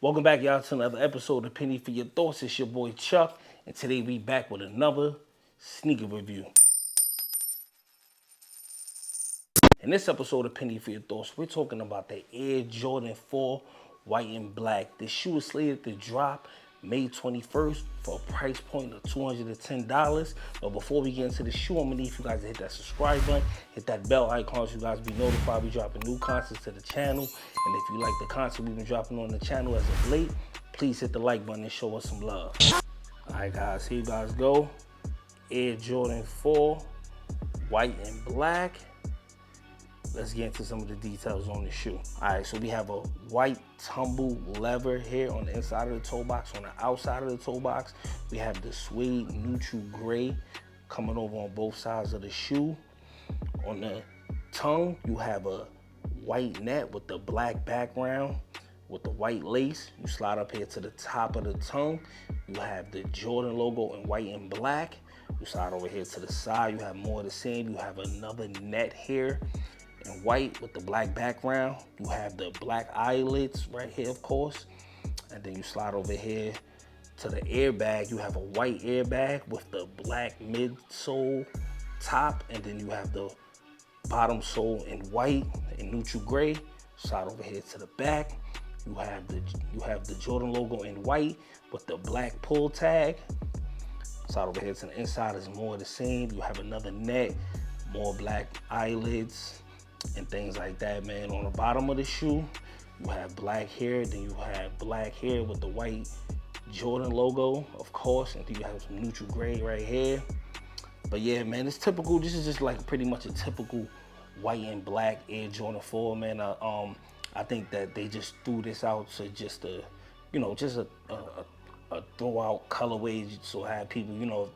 Welcome back, y'all, to another episode of Penny for Your Thoughts. It's your boy Chuck, and today we back with another sneaker review. In this episode of Penny for Your Thoughts, we're talking about the Air Jordan 4 white and black. This shoe is slated to drop May 21st for a price point of $210. But before we get into the shoe, I'm gonna need you guys to hit that subscribe button, hit that bell icon so you guys be notified we dropping new content to the channel. And if you like the content we've been dropping on the channel as of late, please hit the like button and show us some love. Alright guys, here you guys go. Air Jordan 4 white and black. Let's get into some of the details on the shoe. All right, so we have a white tumble leather here on the inside of the toe box. On the outside of the toe box, we have the suede neutral gray coming over on both sides of the shoe. On the tongue, you have a white net with the black background with the white lace. You slide up here to the top of the tongue. You have the Jordan logo in white and black. You slide over here to the side. You have more of the same. You have another net here in white with the black background. You have the black eyelets right here, of course. And then you slide over here to the airbag. You have a white airbag with the black midsole top. And then you have the bottom sole in white and neutral gray. Slide over here to the back. You have the Jordan logo in white with the black pull tag. Slide over here to the inside is more of the same. You have another net, more black eyelids and things like that, man. On the bottom of the shoe, you have black hair, then you have black hair with the white Jordan logo, of course, and then you have some neutral gray right here. But yeah, man, it's typical. This is just like pretty much a typical white and black Air Jordan 4, man. I think that they just threw this out to just a throw out colorways, so have people,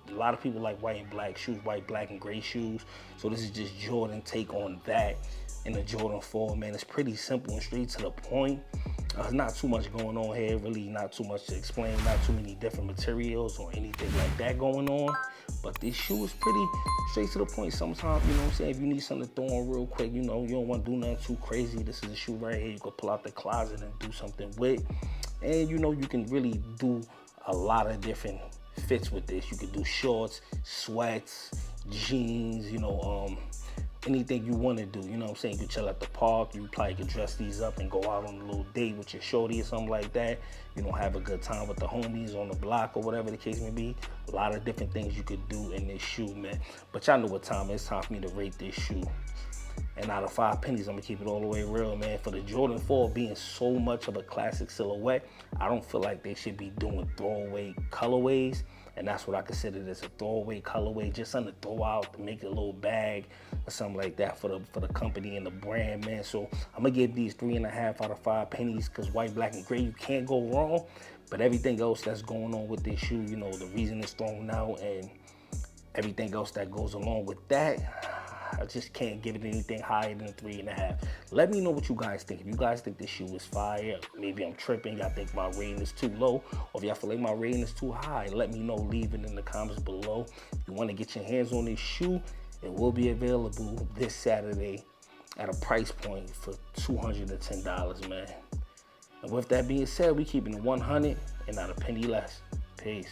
a lot of people like white and black shoes, white, black, and gray shoes. So this is just Jordan take on that in the Jordan 4, man. It's pretty simple and straight to the point. There's not too much going on here, really not too much to explain, not too many different materials or anything like that going on. But this shoe is pretty straight to the point sometimes, you know what I'm saying? If you need something to throw on real quick, you don't want to do nothing too crazy, this is a shoe right here you can pull out the closet and do something with. And you can really do a lot of different fits with this. You could do shorts, sweats, jeans, anything you want to do. You know what I'm saying? You could chill at the park. You probably could dress these up and go out on a little date with your shorty or something like that. Have a good time with the homies on the block or whatever the case may be. A lot of different things you could do in this shoe, man. But y'all know what time it is. It's time for me to rate this shoe. And out of 5 pennies, I'm gonna keep it all the way real, man. For the Jordan 4 being so much of a classic silhouette, I don't feel like they should be doing throwaway colorways. And that's what I consider as a throwaway colorway, just something to throw out to make a little bag or something like that for the company and the brand, man. So I'm gonna give these 3.5 out of 5 pennies, because white, black, and gray, you can't go wrong. But everything else that's going on with this shoe, the reason it's thrown out and everything else that goes along with that, I just can't give it anything higher than 3.5. Let me know what you guys think. If you guys think this shoe is fire, maybe I'm tripping, y'all think my rating is too low, or if y'all feel like my rating is too high, let me know. Leave it in the comments below. If you want to get your hands on this shoe, it will be available this Saturday at a price point for $210, man. And with that being said, we keeping it 100 and not a penny less. Peace.